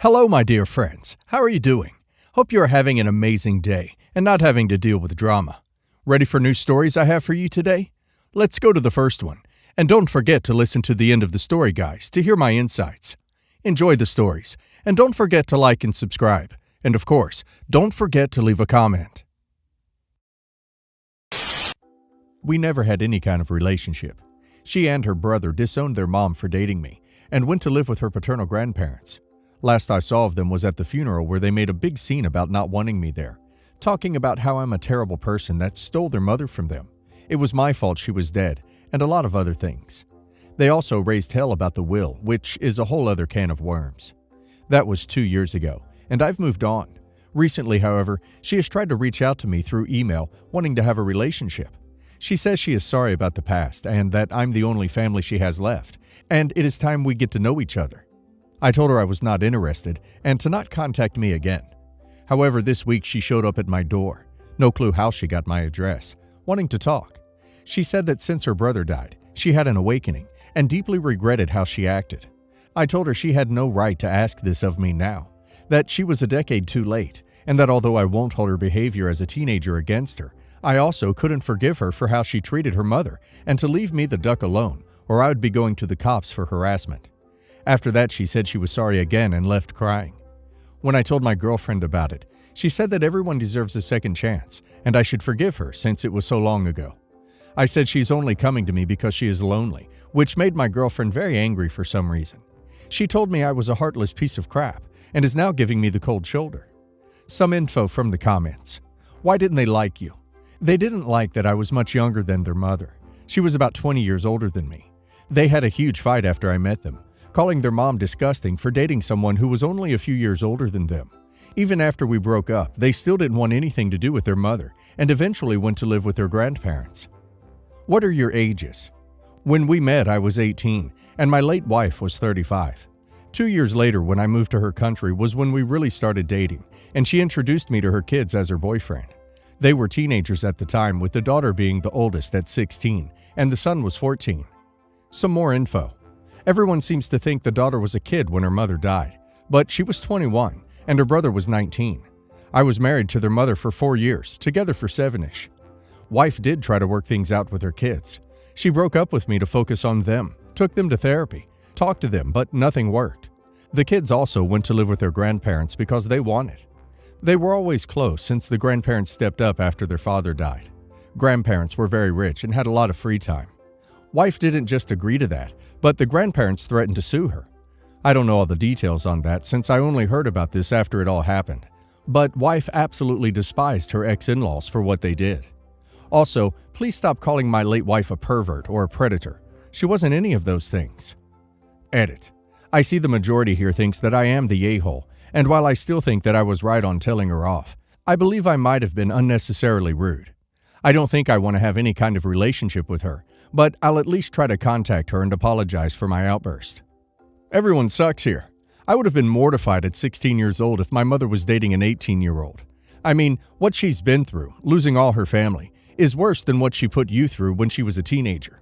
Hello, my dear friends. How are you doing? Hope you are having an amazing day and not having to deal with drama. Ready for new stories I have for you today? Let's go to the first one. And don't forget to listen to the end of the story, guys, to hear my insights. Enjoy the stories, and don't forget to like and subscribe. And of course, don't forget to leave a comment. We never had any kind of relationship. She and her brother disowned their mom for dating me and went to live with her paternal grandparents. Last I saw of them was at the funeral, where they made a big scene about not wanting me there, talking about how I'm a terrible person that stole their mother from them. It was my fault she was dead, and a lot of other things. They also raised hell about the will, which is a whole other can of worms. That was 2 years ago, and I've moved on. Recently, however, she has tried to reach out to me through email, wanting to have a relationship. She says she is sorry about the past and that I'm the only family she has left, and it is time we get to know each other. I told her I was not interested and to not contact me again. However, this week she showed up at my door. No clue how she got my address, wanting to talk. She said that since her brother died, she had an awakening and deeply regretted how she acted. I told her she had no right to ask this of me now, that she was a decade too late, and that although I won't hold her behavior as a teenager against her, I also couldn't forgive her for how she treated her mother and to leave me the duck alone, or I would be going to the cops for harassment. After that, she said she was sorry again and left crying. When I told my girlfriend about it, she said that everyone deserves a second chance and I should forgive her since it was so long ago. I said she's only coming to me because she is lonely, which made my girlfriend very angry for some reason. She told me I was a heartless piece of crap and is now giving me the cold shoulder. Some info from the comments. Why didn't they like you? They didn't like that I was much younger than their mother. She was about 20 years older than me. They had a huge fight after I met them, calling their mom disgusting for dating someone who was only a few years older than them. Even after we broke up, they still didn't want anything to do with their mother and eventually went to live with their grandparents. What are your ages? When we met, I was 18 and my late wife was 35. 2 years later, when I moved to her country, was when we really started dating, and she introduced me to her kids as her boyfriend. They were teenagers at the time, with the daughter being the oldest at 16 and the son was 14. Some more info. Everyone seems to think the daughter was a kid when her mother died, but she was 21 and her brother was 19. I was married to their mother for 4 years, together for 7-ish. Wife did try to work things out with her kids. She broke up with me to focus on them, took them to therapy, talked to them, but nothing worked. The kids also went to live with their grandparents because they wanted. They were always close since the grandparents stepped up after their father died. Grandparents were very rich and had a lot of free time. Wife didn't just agree to that, but the grandparents threatened to sue her. I don't know all the details on that since I only heard about this after it all happened. But wife absolutely despised her ex-in-laws for what they did. Also, please stop calling my late wife a pervert or a predator. She wasn't any of those things. Edit. I see the majority here thinks that I am the a-hole, and while I still think that I was right on telling her off, I believe I might have been unnecessarily rude. I don't think I want to have any kind of relationship with her, but I'll at least try to contact her and apologize for my outburst. Everyone sucks here. I would have been mortified at 16 years old if my mother was dating an 18-year-old. I mean, what she's been through, losing all her family, is worse than what she put you through when she was a teenager.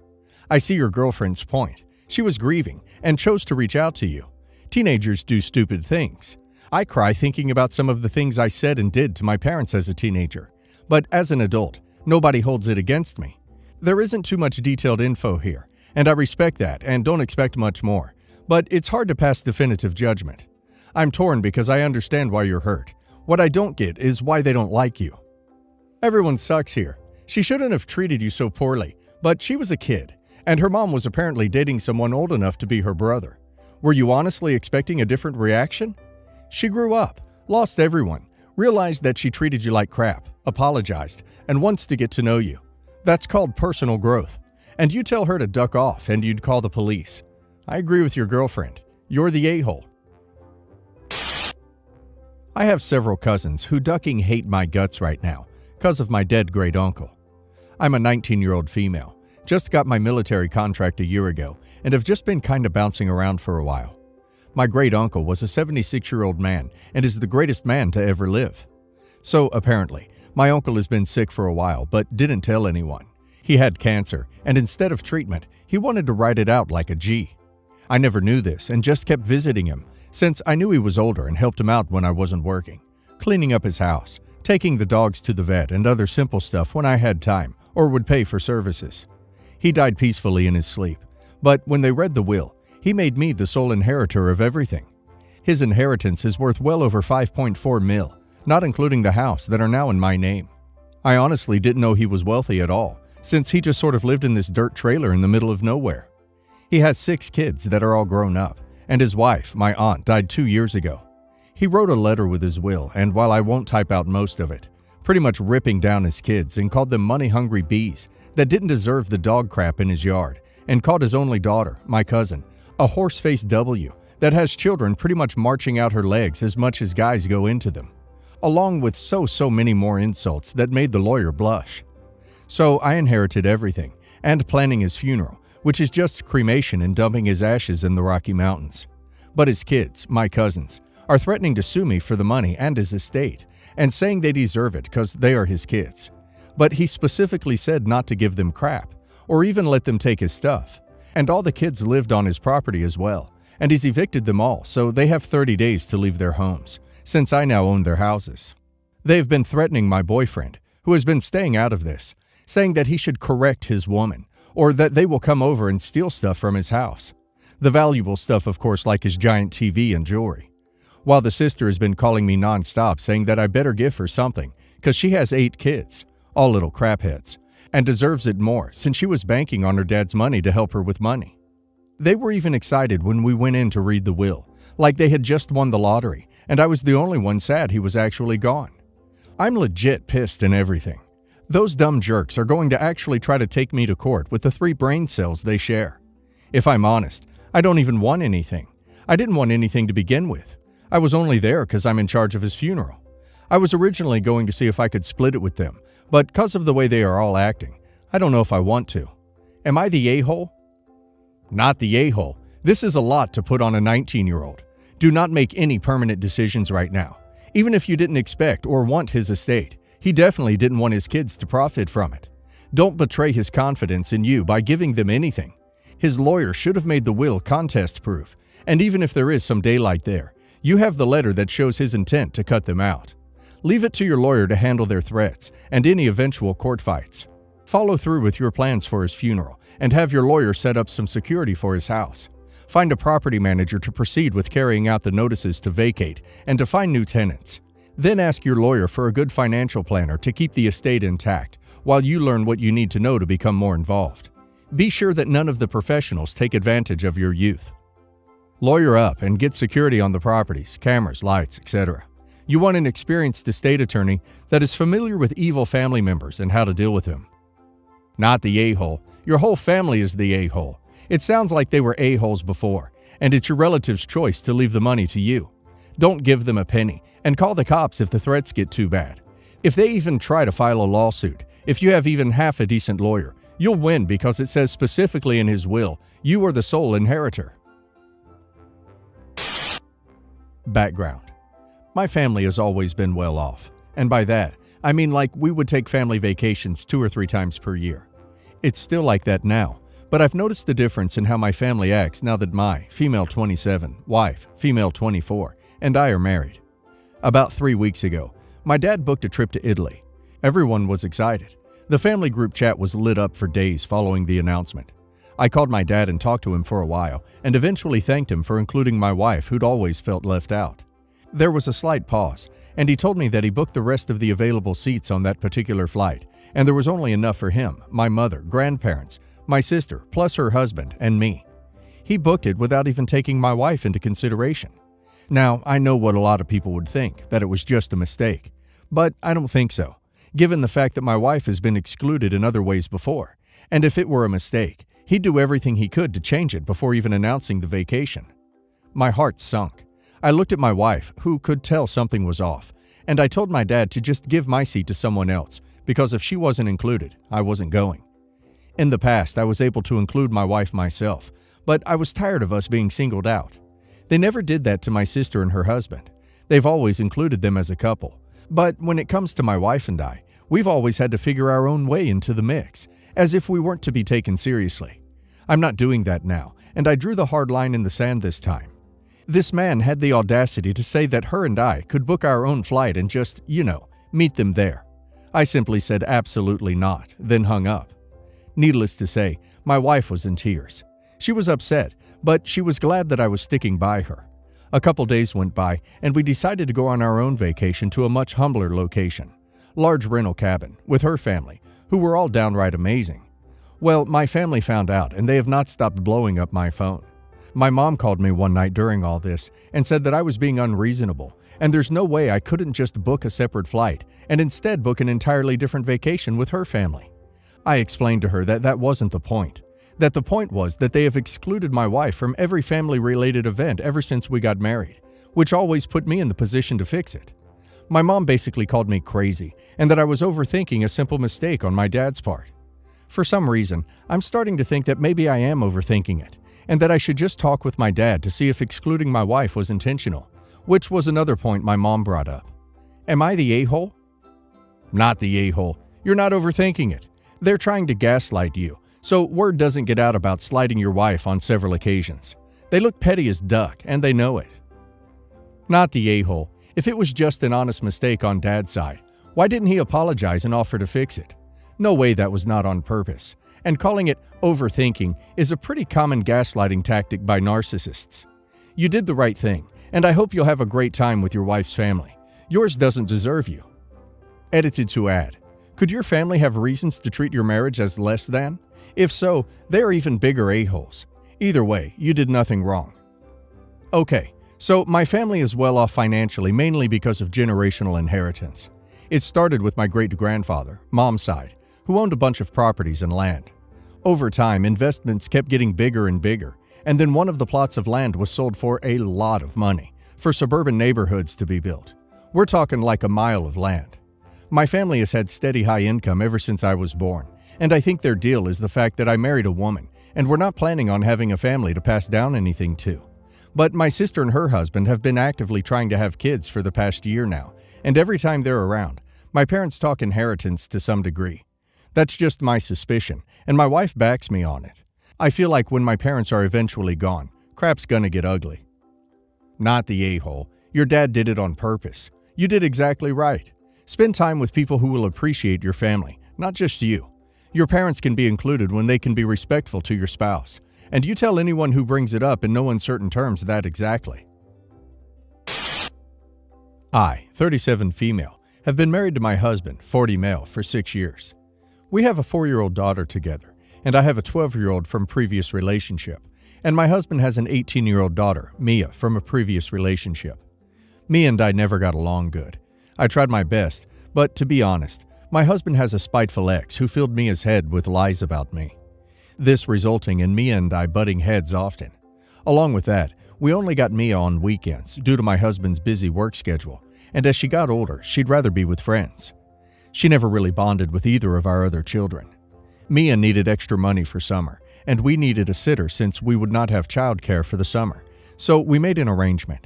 I see your girlfriend's point. She was grieving and chose to reach out to you. Teenagers do stupid things. I cry thinking about some of the things I said and did to my parents as a teenager. But as an adult, nobody holds it against me. There isn't too much detailed info here, and I respect that and don't expect much more. But it's hard to pass definitive judgment. I'm torn because I understand why you're hurt. What I don't get is why they don't like you. Everyone sucks here. She shouldn't have treated you so poorly, but she was a kid, and her mom was apparently dating someone old enough to be her brother. Were you honestly expecting a different reaction? She grew up, lost everyone, realized that she treated you like crap, apologized, and wants to get to know you. That's called personal growth. And you tell her to duck off and you'd call the police. I agree with your girlfriend. You're the a-hole. I have several cousins who ducking hate my guts right now because of my dead great uncle. I'm a 19-year-old female, just got my military contract a year ago, and have just been kinda bouncing around for a while. My great uncle was a 76-year-old man and is the greatest man to ever live. So apparently, my uncle has been sick for a while but didn't tell anyone. He had cancer, and instead of treatment, he wanted to ride it out like a G. I never knew this and just kept visiting him, since I knew he was older and helped him out when I wasn't working, cleaning up his house, taking the dogs to the vet, and other simple stuff when I had time or would pay for services. He died peacefully in his sleep, but when they read the will, he made me the sole inheritor of everything. His inheritance is worth well over 5.4 mil, not including the house that are now in my name. I honestly didn't know he was wealthy at all, since he just sort of lived in this dirt trailer in the middle of nowhere. He has 6 kids that are all grown up, and his wife, my aunt, died 2 years ago. He wrote a letter with his will, and while I won't type out most of it, pretty much ripping down his kids and called them money-hungry bees that didn't deserve the dog crap in his yard, and called his only daughter, my cousin, a horse-faced W that has children pretty much marching out her legs as much as guys go into them, along with so many more insults that made the lawyer blush. So I inherited everything, and planning his funeral, which is just cremation and dumping his ashes in the Rocky Mountains. But his kids, my cousins, are threatening to sue me for the money and his estate, and saying they deserve it because they are his kids. But he specifically said not to give them crap, or even let them take his stuff. And all the kids lived on his property as well, and he's evicted them all, so they have 30 days to leave their homes, since I now own their houses. They have been threatening my boyfriend, who has been staying out of this, saying that he should correct his woman, or that they will come over and steal stuff from his house. The valuable stuff, of course, like his giant TV and jewelry. While the sister has been calling me nonstop, saying that I better give her something, because she has 8 kids, all little crapheads, and deserves it more since she was banking on her dad's money to help her with money. They were even excited when we went in to read the will, like they had just won the lottery, and I was the only one sad he was actually gone. I'm legit pissed and everything. Those dumb jerks are going to actually try to take me to court with the 3 brain cells they share. If I'm honest, I don't even want anything. I didn't want anything to begin with. I was only there because I'm in charge of his funeral. I was originally going to see if I could split it with them, but because of the way they are all acting, I don't know if I want to. Am I the a-hole? Not the a-hole. This is a lot to put on a 19-year-old. Do not make any permanent decisions right now. Even if you didn't expect or want his estate, he definitely didn't want his kids to profit from it. Don't betray his confidence in you by giving them anything. His lawyer should have made the will contest-proof, and even if there is some daylight there, you have the letter that shows his intent to cut them out. Leave it to your lawyer to handle their threats and any eventual court fights. Follow through with your plans for his funeral and have your lawyer set up some security for his house. Find a property manager to proceed with carrying out the notices to vacate and to find new tenants. Then ask your lawyer for a good financial planner to keep the estate intact while you learn what you need to know to become more involved. Be sure that none of the professionals take advantage of your youth. Lawyer up and get security on the properties, cameras, lights, etc. You want an experienced estate attorney that is familiar with evil family members and how to deal with them. Not the a-hole. Your whole family is the a-hole. It sounds like they were a-holes before, and it's your relative's choice to leave the money to you. Don't give them a penny, and call the cops if the threats get too bad. If they even try to file a lawsuit, if you have even half a decent lawyer, you'll win because it says specifically in his will, you are the sole inheritor. Background. My family has always been well off, and by that, I mean like we would take family vacations 2 or 3 times per year. It's still like that now, but I've noticed the difference in how my family acts now that my female 27, wife, female 24, and I are married. About 3 weeks ago, my dad booked a trip to Italy. Everyone was excited. The family group chat was lit up for days following the announcement. I called my dad and talked to him for a while, and eventually thanked him for including my wife, who'd always felt left out. There was a slight pause, and he told me that he booked the rest of the available seats on that particular flight, and there was only enough for him, my mother, grandparents, my sister, plus her husband, and me. He booked it without even taking my wife into consideration. Now, I know what a lot of people would think, that it was just a mistake, but I don't think so, given the fact that my wife has been excluded in other ways before, and if it were a mistake, he'd do everything he could to change it before even announcing the vacation. My heart sunk. I looked at my wife, who could tell something was off, and I told my dad to just give my seat to someone else, because if she wasn't included, I wasn't going. In the past, I was able to include my wife myself, but I was tired of us being singled out. They never did that to my sister and her husband. They've always included them as a couple. But when it comes to my wife and I, we've always had to figure our own way into the mix, as if we weren't to be taken seriously. I'm not doing that now, and I drew the hard line in the sand this time. This man had the audacity to say that her and I could book our own flight and just, meet them there. I simply said absolutely not, then hung up. Needless to say, my wife was in tears. She was upset, but she was glad that I was sticking by her. A couple days went by, and we decided to go on our own vacation to a much humbler location. Large rental cabin, with her family, who were all downright amazing. Well, my family found out, and they have not stopped blowing up my phone. My mom called me one night during all this and said that I was being unreasonable, and there's no way I couldn't just book a separate flight and instead book an entirely different vacation with her family. I explained to her that that wasn't the point. That the point was that they have excluded my wife from every family-related event ever since we got married, which always put me in the position to fix it. My mom basically called me crazy and that I was overthinking a simple mistake on my dad's part. For some reason, I'm starting to think that maybe I am overthinking it, and that I should just talk with my dad to see if excluding my wife was intentional, which was another point my mom brought up. Am I the a-hole? Not the a-hole. You're not overthinking it. They're trying to gaslight you, so word doesn't get out about slighting your wife on several occasions. They look petty as duck, and they know it. Not the a-hole. If it was just an honest mistake on Dad's side, why didn't he apologize and offer to fix it? No way that was not on purpose. And calling it overthinking is a pretty common gaslighting tactic by narcissists. You did the right thing, and I hope you'll have a great time with your wife's family. Yours doesn't deserve you. Edited to add, could your family have reasons to treat your marriage as less than? If so, they're even bigger a-holes. Either way, you did nothing wrong. Okay, so my family is well off financially mainly because of generational inheritance. It started with my great-grandfather, mom's side, who owned a bunch of properties and land. Over time, investments kept getting bigger and bigger, and then one of the plots of land was sold for a lot of money, for suburban neighborhoods to be built. We're talking like a mile of land. My family has had steady high income ever since I was born, and I think their deal is the fact that I married a woman, and we're not planning on having a family to pass down anything to. But my sister and her husband have been actively trying to have kids for the past year now, and every time they're around, my parents talk inheritance to some degree. That's just my suspicion, and my wife backs me on it. I feel like when my parents are eventually gone, crap's gonna get ugly. Not the a-hole. Your dad did it on purpose. You did exactly right. Spend time with people who will appreciate your family, not just you. Your parents can be included when they can be respectful to your spouse, and you tell anyone who brings it up in no uncertain terms that exactly. I, 37 female, have been married to my husband, 40 male, for 6 years. We have a 4-year-old daughter together, and I have a 12-year-old from previous relationship, and my husband has an 18-year-old daughter, Mia, from a previous relationship. Mia and I never got along good. I tried my best, but to be honest, my husband has a spiteful ex who filled Mia's head with lies about me. This resulting in Mia and I butting heads often. Along with that, we only got Mia on weekends due to my husband's busy work schedule, and as she got older, she'd rather be with friends. She never really bonded with either of our other children. Mia needed extra money for summer, and we needed a sitter since we would not have childcare for the summer, so we made an arrangement.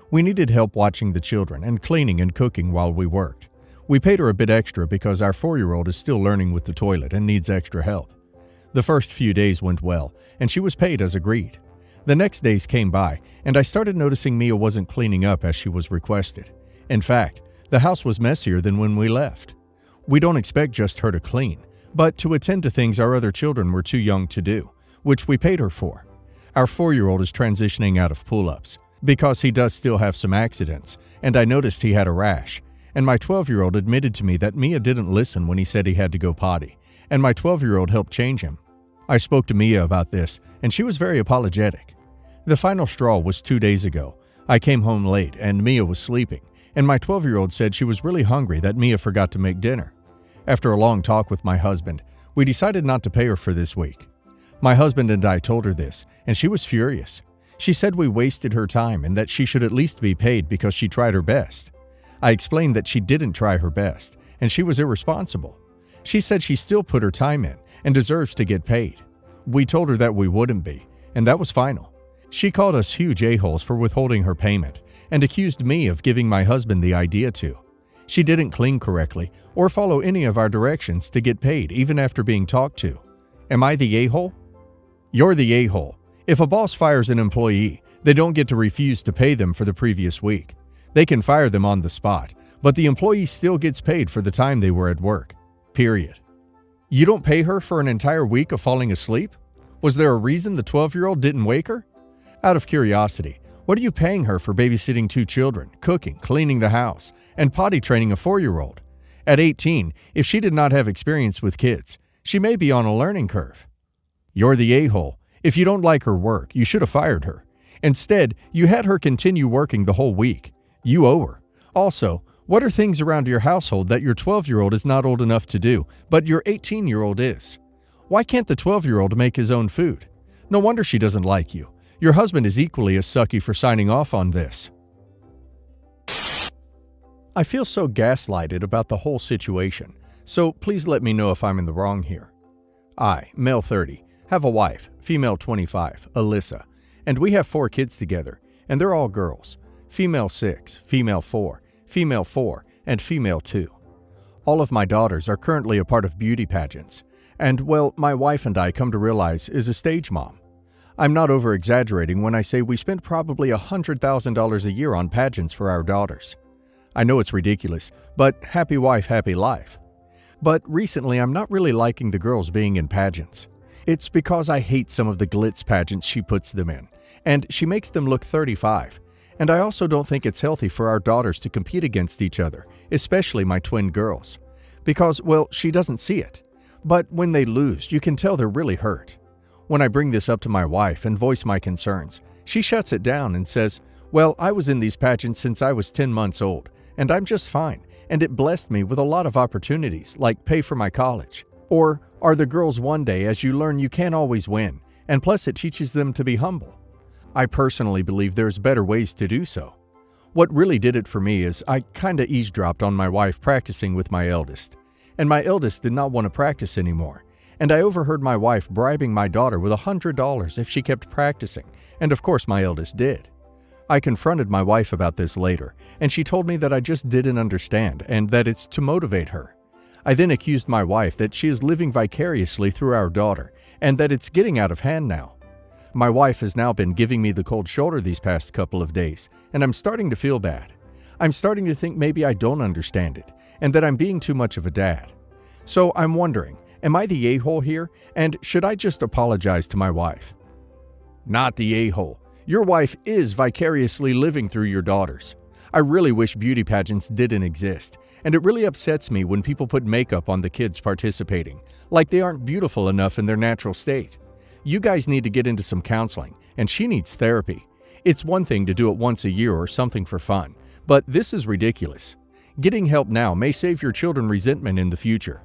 We needed help watching the children and cleaning and cooking while we worked. We paid her a bit extra because our 4-year-old is still learning with the toilet and needs extra help. The first few days went well, and she was paid as agreed. The next days came by, and I started noticing Mia wasn't cleaning up as she was requested. In fact, the house was messier than when we left. We don't expect just her to clean, but to attend to things our other children were too young to do, which we paid her for. Our 4-year-old is transitioning out of pull-ups, because he does still have some accidents, and I noticed he had a rash, and my 12-year-old admitted to me that Mia didn't listen when he said he had to go potty, and my 12-year-old helped change him. I spoke to Mia about this, and she was very apologetic. The final straw was 2 days ago. I came home late, and Mia was sleeping, and my 12-year-old said she was really hungry that Mia forgot to make dinner. After a long talk with my husband, we decided not to pay her for this week. My husband and I told her this, and she was furious. She said we wasted her time and that she should at least be paid because she tried her best. I explained that she didn't try her best, and she was irresponsible. She said she still put her time in and deserves to get paid. We told her that we wouldn't be, and that was final. She called us huge a-holes for withholding her payment and accused me of giving my husband the idea to. She didn't clean correctly or follow any of our directions to get paid even after being talked to. Am I the a-hole? You're the a-hole. If a boss fires an employee, They don't get to refuse to pay them for the previous week. They can fire them on the spot, but the employee still gets paid for the time they were at work. Period. You don't pay her for an entire week of falling asleep? Was there a reason the 12-year-old didn't wake her? Out of curiosity, what are you paying her for babysitting 2 children, cooking, cleaning the house, and potty training a 4-year-old? At 18, if she did not have experience with kids, she may be on a learning curve. You're the a-hole. If you don't like her work, you should have fired her. Instead, you had her continue working the whole week. You owe her. Also, what are things around your household that your 12-year-old is not old enough to do, but your 18-year-old is? Why can't the 12-year-old make his own food? No wonder she doesn't like you. Your husband is equally as sucky for signing off on this. I feel so gaslighted about the whole situation, so please let me know if I'm in the wrong here. I, male 30, have a wife, female 25, Alyssa, and we have 4 kids together, and they're all girls. Female 6, female 4, female 4, and female 2. All of my daughters are currently a part of beauty pageants, and, well, my wife and I come to realize is a stage mom. I'm not over-exaggerating when I say we spent probably $100,000 a year on pageants for our daughters. I know it's ridiculous, but happy wife, happy life. But recently I'm not really liking the girls being in pageants. It's because I hate some of the glitz pageants she puts them in, and she makes them look 35. And I also don't think it's healthy for our daughters to compete against each other, especially my twin girls. Because, well, she doesn't see it. But when they lose, you can tell they're really hurt. When I bring this up to my wife and voice my concerns, she shuts it down and says, "Well, I was in these pageants since I was 10 months old, and I'm just fine, and it blessed me with a lot of opportunities, like pay for my college." Or, "Are the girls one day as you learn you can't always win, and plus it teaches them to be humble." I personally believe there's better ways to do so. What really did it for me is I kinda eavesdropped on my wife practicing with my eldest, and my eldest did not want to practice anymore. And I overheard my wife bribing my daughter with $100 if she kept practicing, and of course my eldest did. I confronted my wife about this later, and she told me that I just didn't understand and that it's to motivate her. I then accused my wife that she is living vicariously through our daughter, and that it's getting out of hand now. My wife has now been giving me the cold shoulder these past couple of days, and I'm starting to feel bad. I'm starting to think maybe I don't understand it, and that I'm being too much of a dad. So I'm wondering, am I the a-hole here, and should I just apologize to my wife? Not the a-hole. Your wife is vicariously living through your daughters. I really wish beauty pageants didn't exist, and it really upsets me when people put makeup on the kids participating, like they aren't beautiful enough in their natural state. You guys need to get into some counseling, and she needs therapy. It's one thing to do it once a year or something for fun, but this is ridiculous. Getting help now may save your children resentment in the future.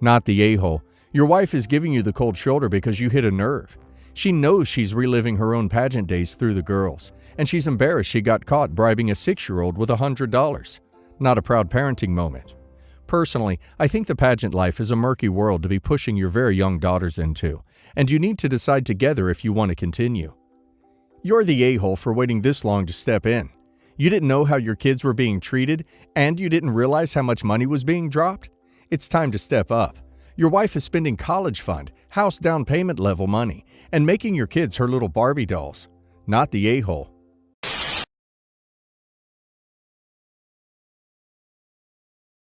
Not the a-hole. Your wife is giving you the cold shoulder because you hit a nerve. She knows she's reliving her own pageant days through the girls, and she's embarrassed she got caught bribing a 6-year-old with $100. Not a proud parenting moment. Personally, I think the pageant life is a murky world to be pushing your very young daughters into, and you need to decide together if you want to continue. You're the a-hole for waiting this long to step in. You didn't know how your kids were being treated, and you didn't realize how much money was being dropped? It's time to step up. Your wife is spending college fund, house down payment level money, and making your kids her little Barbie dolls. Not the a-hole.